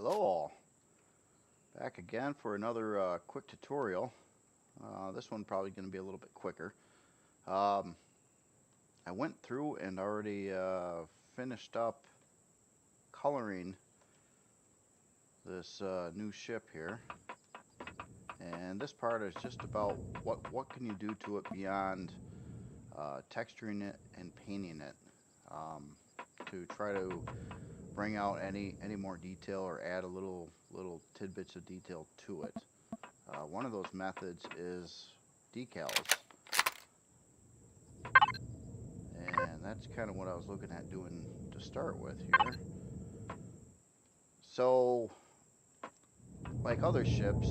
Hello all, back again for another quick tutorial. This one probably going to be a little bit quicker. I went through and already finished up coloring this new ship here, and this part is just about what can you do to it beyond texturing it and painting it, to try to bring out any more detail or add a little tidbits of detail to it. One of those methods is decals, and that's kind of what I was looking at doing to start with here. So, like other ships,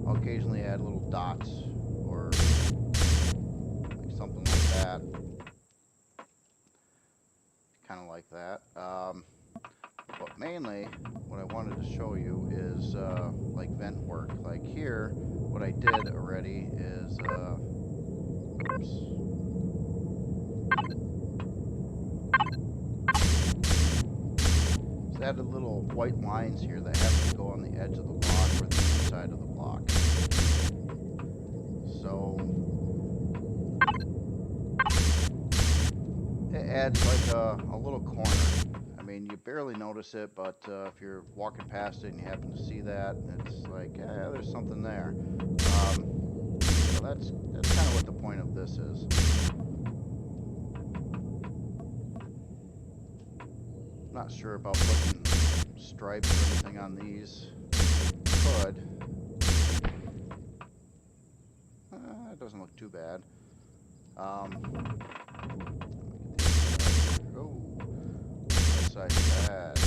I'll occasionally add little dots or like something like that, kind of like that. But mainly, what I wanted to show you is like vent work. Like here, what I did already is, oops. So added little white lines here that happen to go on the edge of the block or the inside of the block. So it adds like a little corner. I mean, you barely notice it, but if you're walking past it and you happen to see that, it's like, yeah, there's something there. So that's kind of what the point of this is. Not sure about putting stripes or anything on these. Could. It doesn't look too bad. Oh, besides that.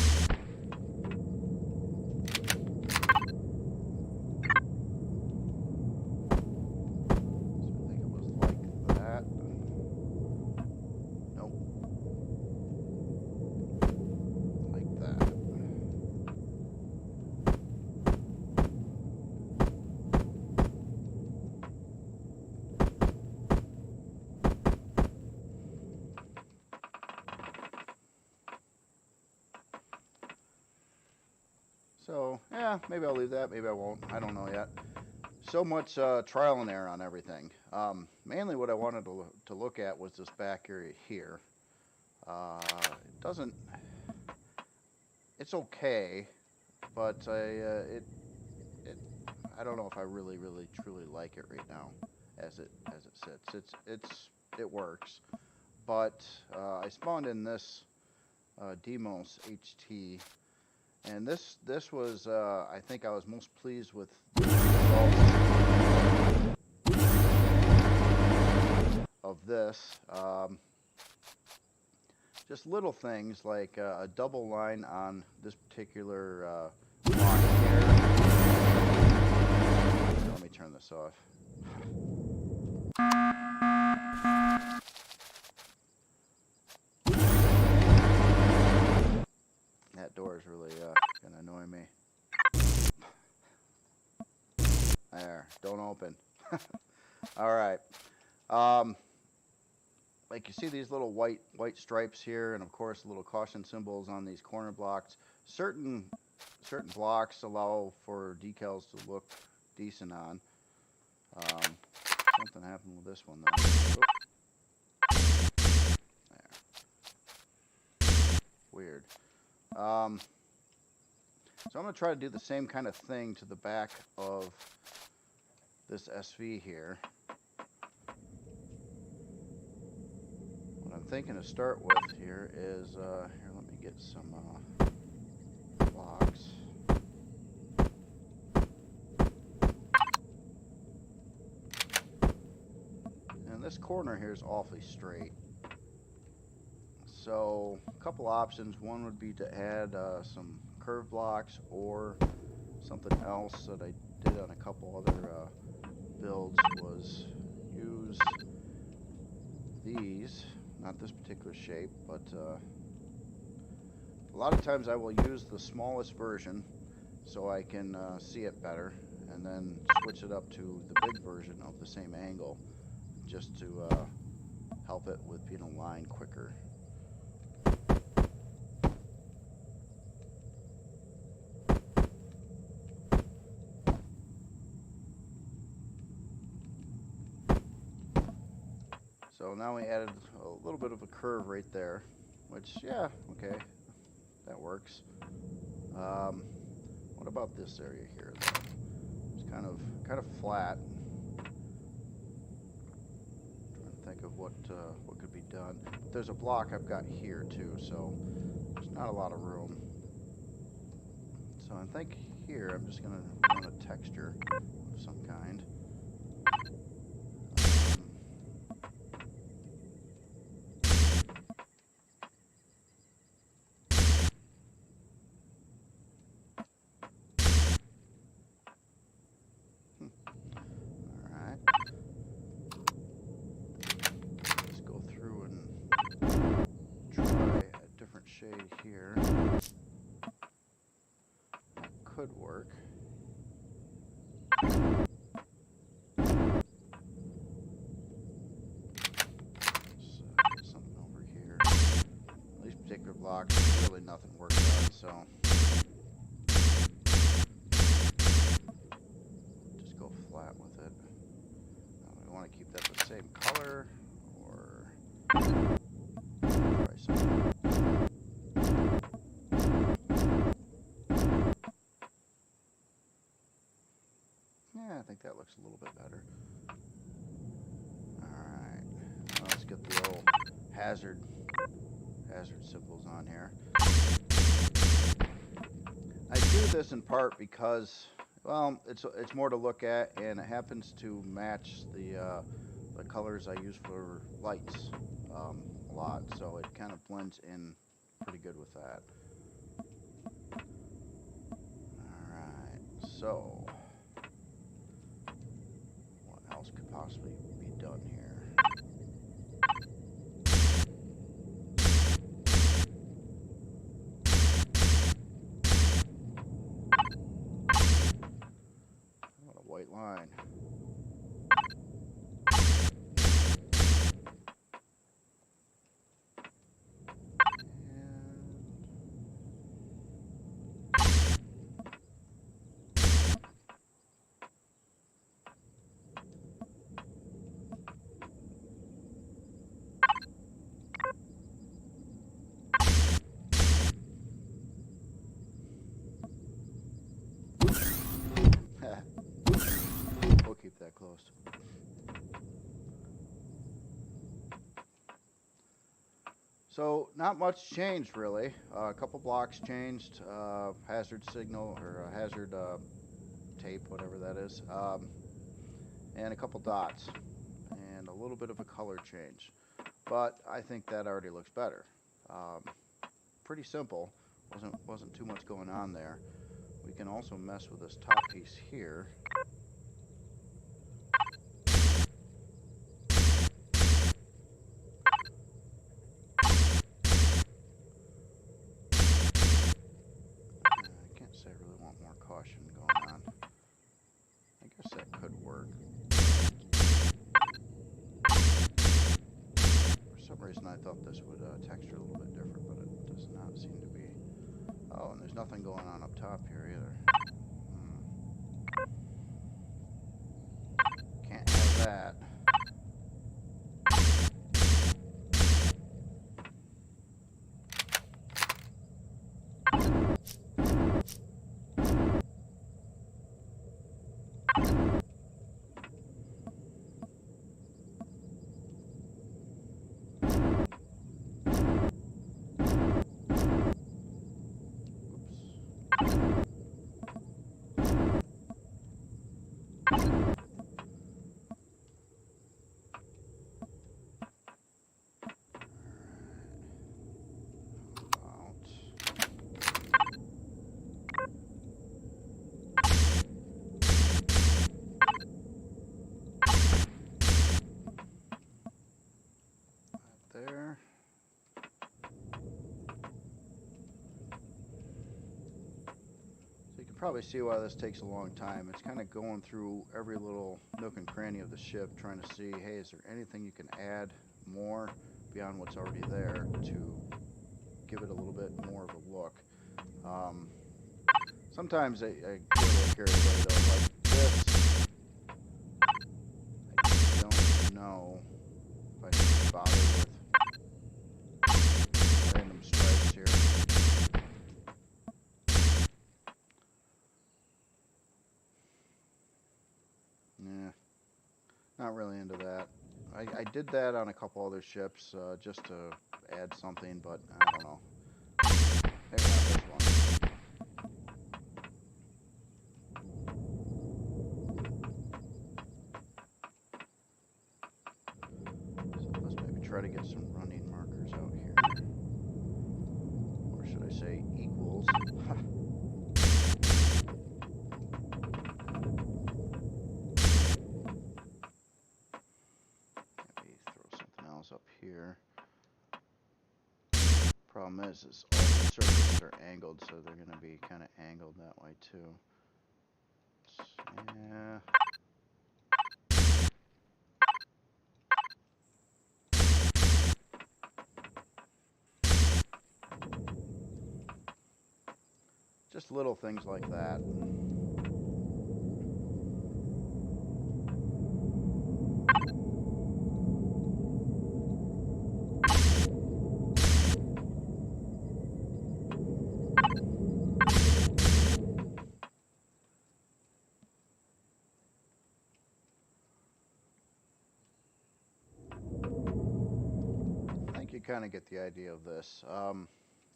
So, yeah, maybe I'll leave that, maybe I won't, I don't know yet. So much trial and error on everything. Mainly what I wanted to look at was this back area here. It doesn't, it's okay, but I don't know if I really truly like it right now as it sits. It works, but I spawned in this Demos HT. And this was, I think I was most pleased with the results of this. Just little things like a double line on this particular block here. Let me turn this off. That door is really gonna annoy me. There, don't open. All right. Like you see these little white stripes here, and of course little caution symbols on these corner blocks. Certain blocks allow for decals to look decent on. Something happened with this one though. There. Weird. So I'm going to try to do the same kind of thing to the back of this SV here. What I'm thinking to start with here is, here, let me get some blocks. And this corner here is awfully straight. So a couple options. One would be to add some curve blocks, or something else that I did on a couple other builds was use these, not this particular shape, but a lot of times I will use the smallest version so I can see it better, and then switch it up to the big version of the same angle, just to help it with being aligned quicker. So now we added a little bit of a curve right there, which, yeah, okay, that works. What about this area here, though? It's kind of flat. Trying to think of what could be done. But there's a block I've got here too, so there's not a lot of room. So I think here I'm just gonna run a texture of some kind. Shade here. That could work. So, something over here. These particular blocks, really nothing works out, so just go flat with it. We want to keep that the same color, or try something. I think that looks a little bit better. Alright, let's get the old hazard symbols on here. I do this in part because, well, it's more to look at, and it happens to match the colors I use for lights a lot, so it kind of blends in pretty good with that. Alright, so could possibly be done here. What a white line. We'll keep that close. So not much changed really. A couple blocks changed, hazard signal or hazard tape, whatever that is, and a couple dots, and a little bit of a color change. But I think that already looks better. Pretty simple. Wasn't too much going on there. We can also mess with this top piece here. I can't say I really want more caution going on. I guess that could work. For some reason I thought this would texture a little bit different, but it does not seem to be. Oh, and there's nothing going on up top here either. Can't have that. There. So you can probably see why this takes a long time. It's kind of going through every little nook and cranny of the ship, trying to see, hey, is there anything you can add more beyond what's already there to give it a little bit more of a look. Sometimes I get a little carried away though, like this. I don't know if I bother with random stripes here. Yeah, not really into that. I did that on a couple other ships just to add something, but I don't know. Maybe not this one. So let's maybe try to get some running markers out here. Or should I say equals? Maybe throw something else up here. Problem is all the surfaces are angled, so they're going to be kind of angled that way too. Yeah. Just little things like that. You kind of get the idea of this. I'm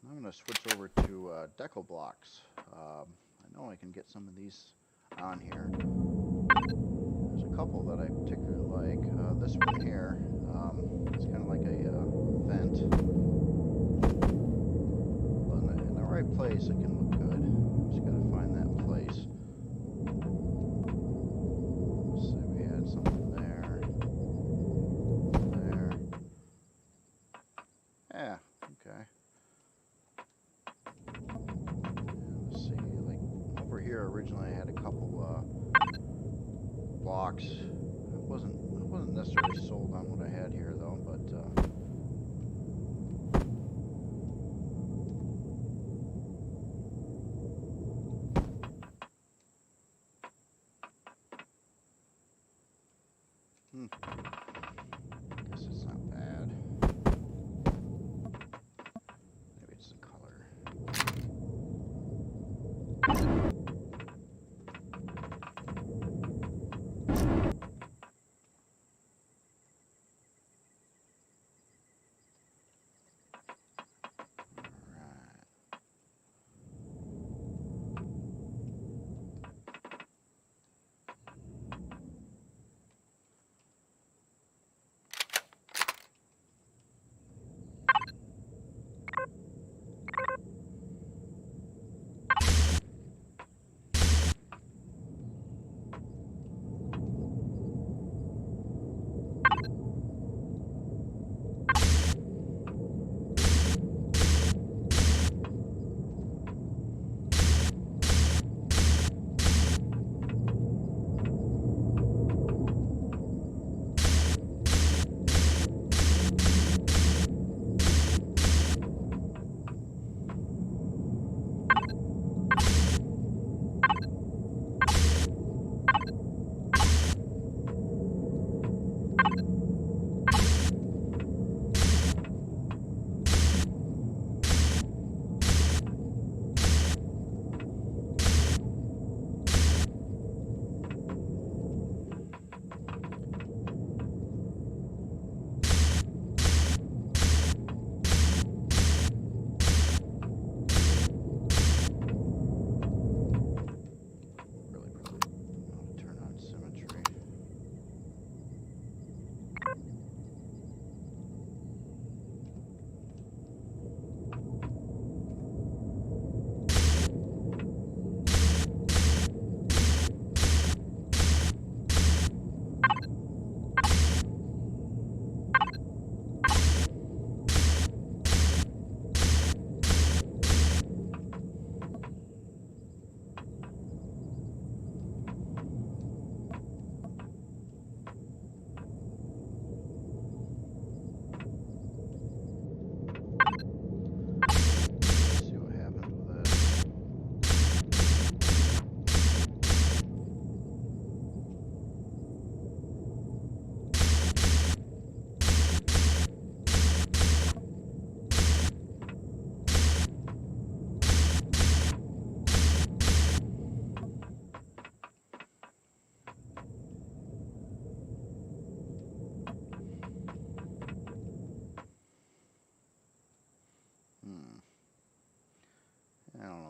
going to switch over to decal blocks. I know I can get some of these on here. There's a couple that I particularly like. This one here, it's kind of like a vent. But in the right place, it can look good. Just got to find that place. Let's see, we had something there. Yeah, okay. Let's see, like over here originally I had a couple blocks. I wasn't necessarily sold on what I had here though, but I guess it's not bad. Maybe it's the color.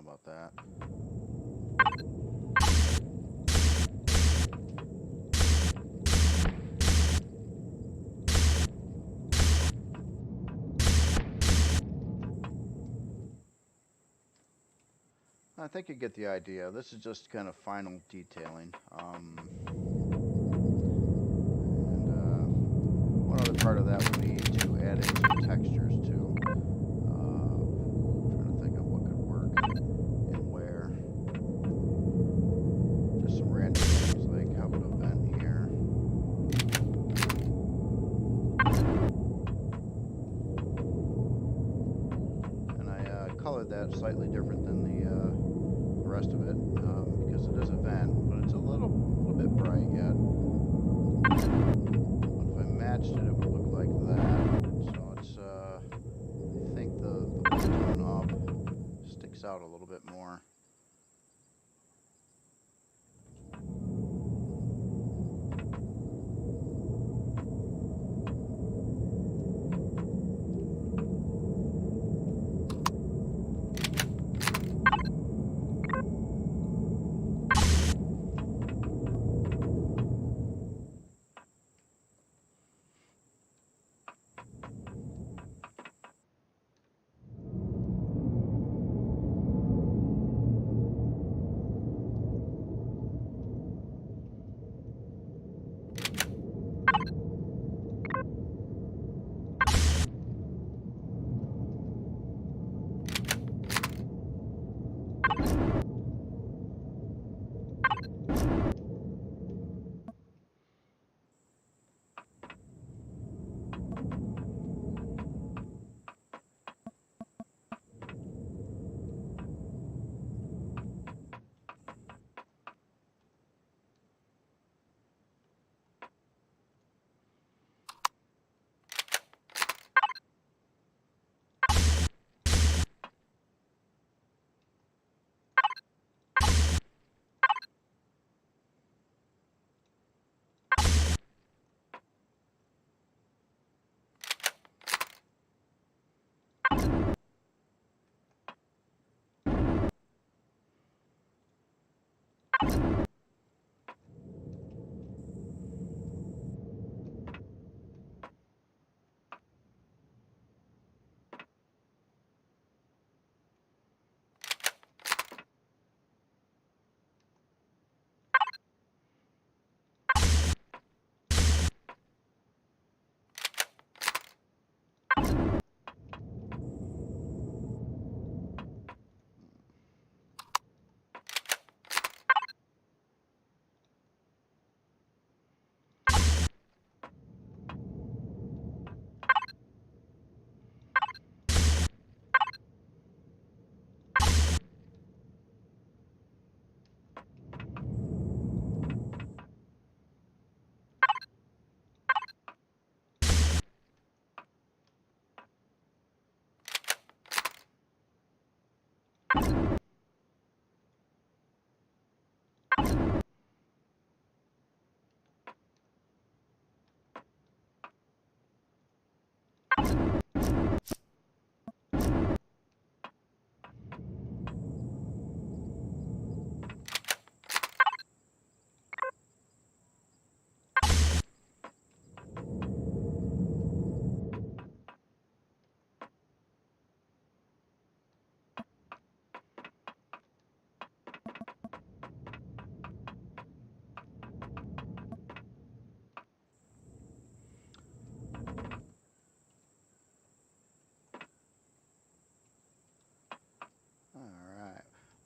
about that. I think you get the idea. This is just kind of final detailing. One other part of that would be to add in some textures too. Trying to think of what could work and where. Just some random things like how would a vent here. And I colored that slightly different than the rest of it because it is a vent, but it's a little bit bright yet. But if I matched it, it would look like that. So it's I think the tone knob sticks out a little bit more.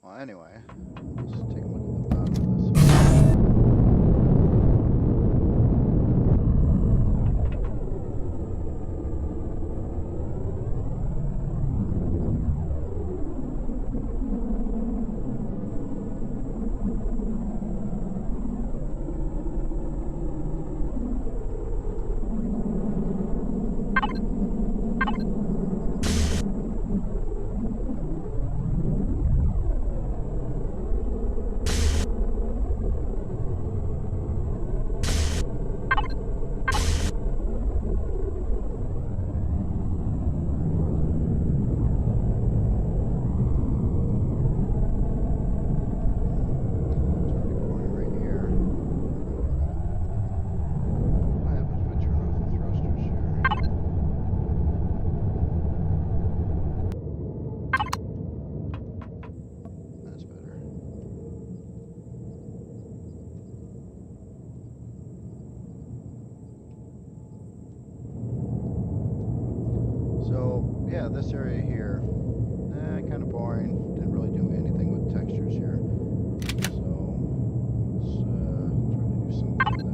Well, anyway, let's take a look at the bottom of this. this area here, kind of boring. Didn't really do anything with textures here. So let's try to do something with it.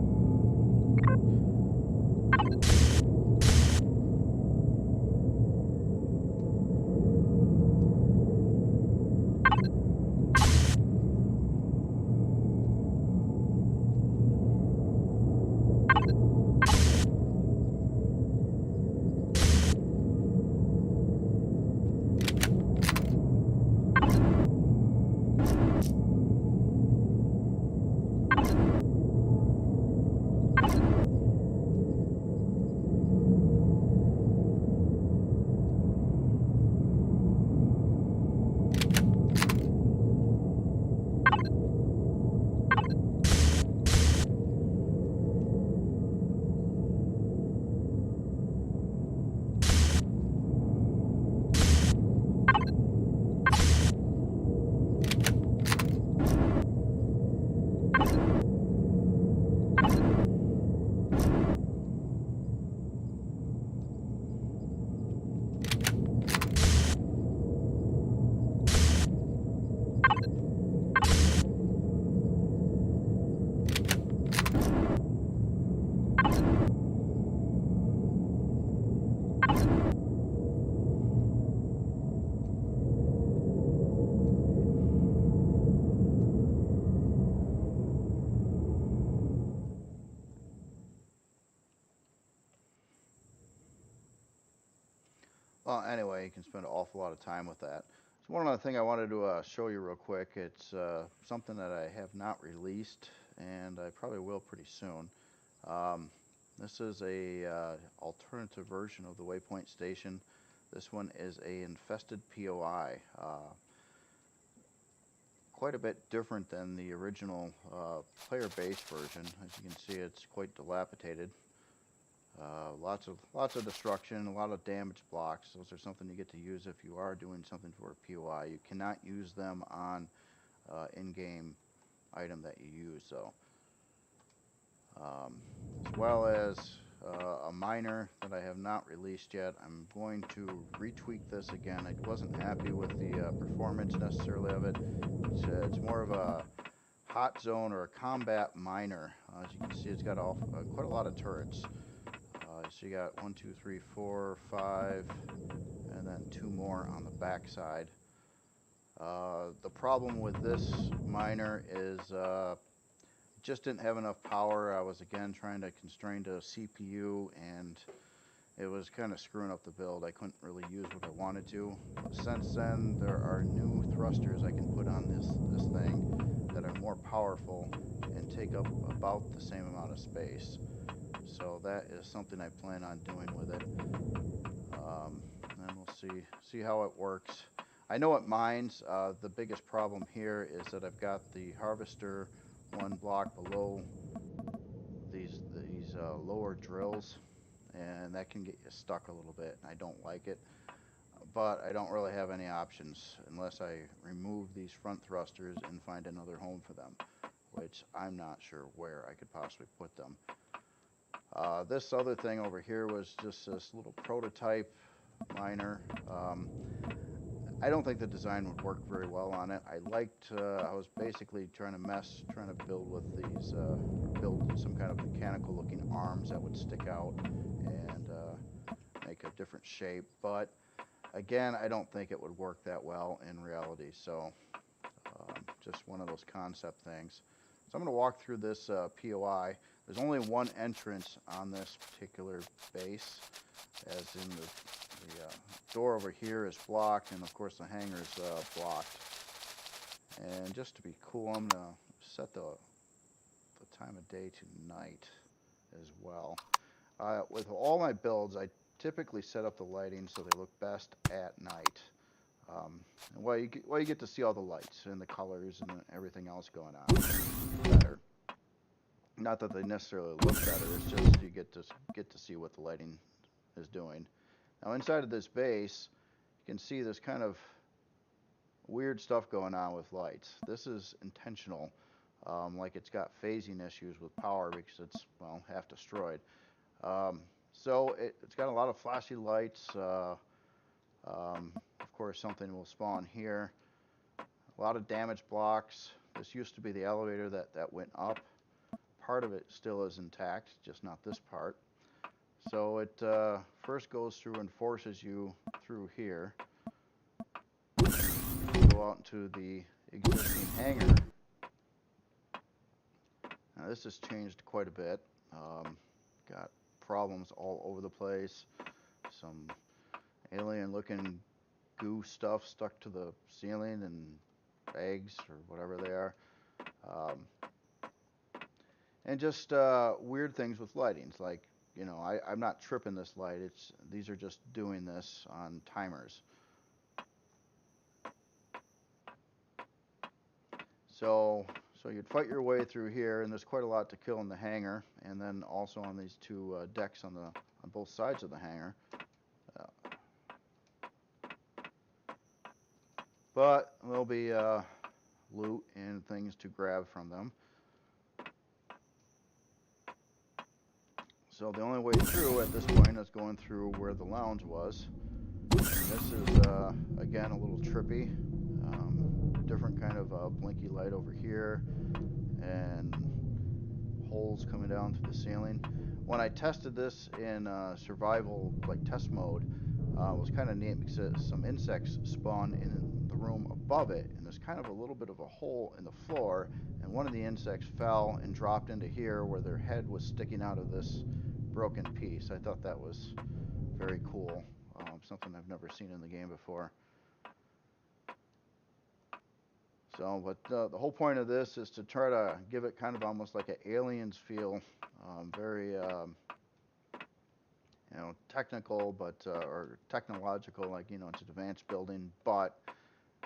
Well, anyway, you can spend an awful lot of time with that. So one other thing I wanted to show you real quick. It's something that I have not released, and I probably will pretty soon. This is a alternative version of the Waypoint Station. This one is a infested POI. Quite a bit different than the original player-based version. As you can see, it's quite dilapidated. Lots of destruction, a lot of damage blocks. Those are something you get to use if you are doing something for a POI. You cannot use them on in-game item that you use, though. As well as a miner that I have not released yet. I'm going to retweak this again. I wasn't happy with the performance necessarily of it. It's more of a hot zone or a combat miner. As you can see, it's got quite a lot of turrets. So you got 1, 2, 3, 4, 5, and then 2 more on the back side. The problem with this miner is just didn't have enough power. I was again trying to constrain to a CPU, and it was kind of screwing up the build. I couldn't really use what I wanted to. Since then, there are new thrusters I can put on this thing that are more powerful and take up about the same amount of space. So that is something I plan on doing with it. And we'll see how it works. I know it mines. The biggest problem here is that I've got the harvester one block below these lower drills, and that can get you stuck a little bit, and I don't like it. But I don't really have any options unless I remove these front thrusters and find another home for them, which I'm not sure where I could possibly put them. This other thing over here was just this little prototype miner. I don't think the design would work very well on it. I was basically trying to build with these, build some kind of mechanical looking arms that would stick out and make a different shape. But again, I don't think it would work that well in reality. So just one of those concept things. So I'm going to walk through this POI. There's only one entrance on this particular base, as in the door over here is blocked, and of course the hangar's blocked. And just to be cool, I'm going to set the time of day to night as well. With all my builds, I typically set up the lighting so they look best at night. And while you get to see all the lights and the colors and everything else going on better. Not that they necessarily look better, it's just you get to see what the lighting is doing. Now inside of this base, you can see this kind of weird stuff going on with lights. This is intentional, like it's got phasing issues with power because it's, well, half destroyed. So it's got a lot of flashy lights. Of course, something will spawn here. A lot of damaged blocks. This used to be the elevator that went up. Part of it still is intact, just not this part. So it first goes through and forces you through here. Go out into the existing hangar. Now this has changed quite a bit. Got problems all over the place. Some alien-looking goo stuff stuck to the ceiling and bags or whatever they are. And just weird things with lightings, like, you know, I'm not tripping this light. These are just doing this on timers. So you'd fight your way through here, and there's quite a lot to kill in the hangar, and then also on these two decks on both sides of the hangar. But there'll be loot and things to grab from them. So the only way through at this point is going through where the lounge was. This is, again, a little trippy. Different kind of blinky light over here, and holes coming down through the ceiling. When I tested this in survival, like test mode, it was kind of neat because some insects spawn in the room above it, and there's kind of a little bit of a hole in the floor, and one of the insects fell and dropped into here where their head was sticking out of this broken piece. I thought that was very cool, something I've never seen in the game before. So, but the whole point of this is to try to give it kind of almost like an Aliens feel, very, you know, technical, but or technological, like, you know, it's an advanced building, but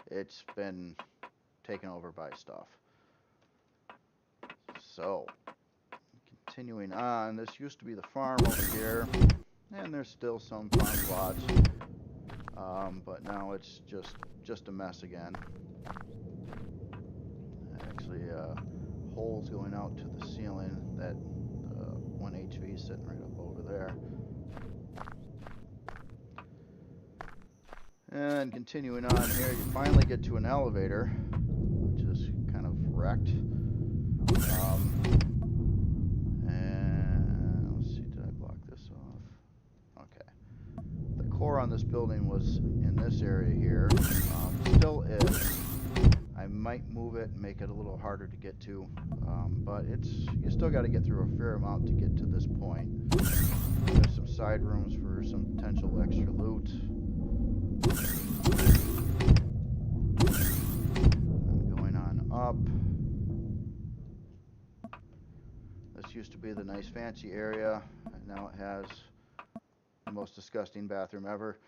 it's been taken over by stuff. So, continuing on, this used to be the farm over here, and there's still some farm plots, but now it's just a mess again. Actually, holes going out to the ceiling. That one HV is sitting right up over there. And continuing on here, you finally get to an elevator, which is kind of wrecked. And let's see, did I block this off? Okay. The core on this building was in this area here. Still is. I might move it and make it a little harder to get to, but you still got to get through a fair amount to get to this point. There's some side rooms for some potential extra loot. And going on up. This used to be the nice fancy area, and now it has the most disgusting bathroom ever,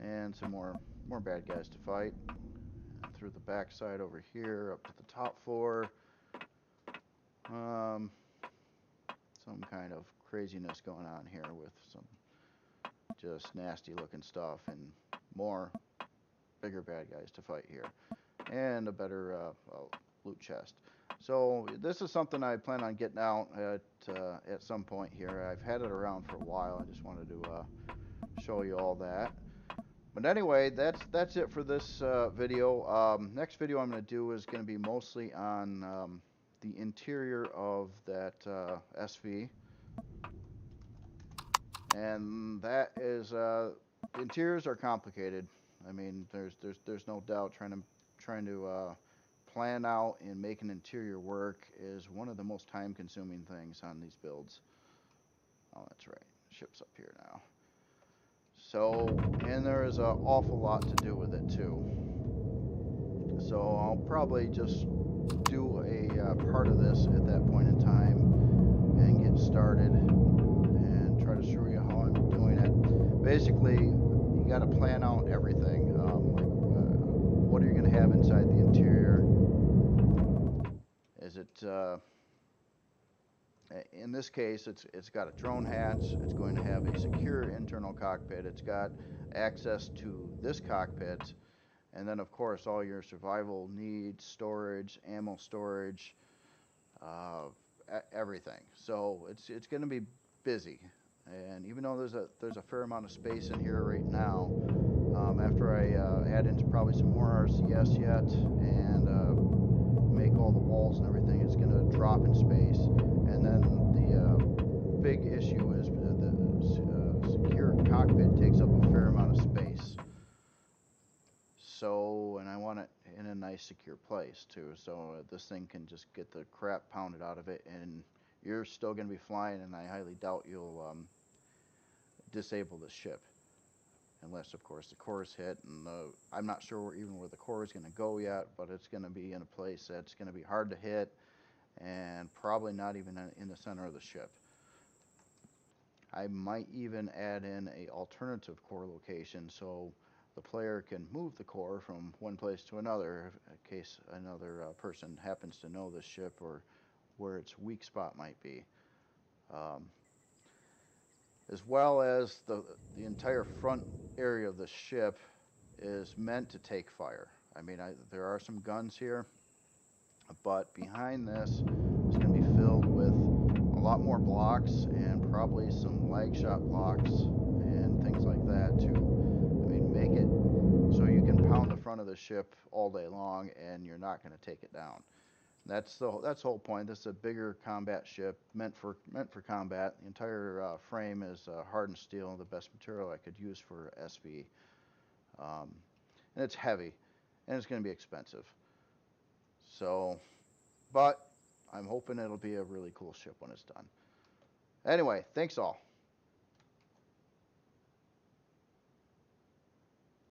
and some more bad guys to fight. Through the back side over here, up to the top floor. Some kind of craziness going on here with some just nasty looking stuff, and more bigger bad guys to fight here, and a better loot chest. So this is something I plan on getting out at some point here. I've had it around for a while. I just wanted to show you all that. But anyway, that's it for this video. Next video I'm going to do is going to be mostly on the interior of that SV, and that is the interiors are complicated. I mean, there's no doubt trying to plan out and make an interior work is one of the most time-consuming things on these builds. Oh, that's right. Ship's up here now. So, and there is an awful lot to do with it too. So I'll probably just do a part of this at that point in time and get started and try to show you how I'm doing it. Basically, you got to plan out everything. What are you going to have inside the interior? Is it in this case, it's got a drone hatch, it's going to have a secure internal cockpit, it's got access to this cockpit, and then of course all your survival needs, storage, ammo storage, everything. So it's going to be busy, and even though there's a fair amount of space in here right now, After I add in probably some more RCS yet and make all the walls and everything, it's going to drop in space. And then the big issue is the secure cockpit takes up a fair amount of space. So, and I want it in a nice secure place too, so this thing can just get the crap pounded out of it, and you're still going to be flying, and I highly doubt you'll disable the ship. Unless, of course, the core is hit, and I'm not sure even where the core is going to go yet, but it's going to be in a place that's going to be hard to hit, and probably not even in the center of the ship. I might even add in a alternative core location so the player can move the core from one place to another in case another person happens to know the ship or where its weak spot might be. As well as the entire front area of the ship is meant to take fire. I mean, there are some guns here, but behind this is going to be filled with a lot more blocks and probably some lag shot blocks and things like that to, I mean, make it so you can pound the front of the ship all day long and you're not going to take it down. That's the whole point. This is a bigger combat ship meant for combat. The entire frame is hardened steel, the best material I could use for SV. And it's heavy, and it's going to be expensive. So, but I'm hoping it'll be a really cool ship when it's done. Anyway, thanks all.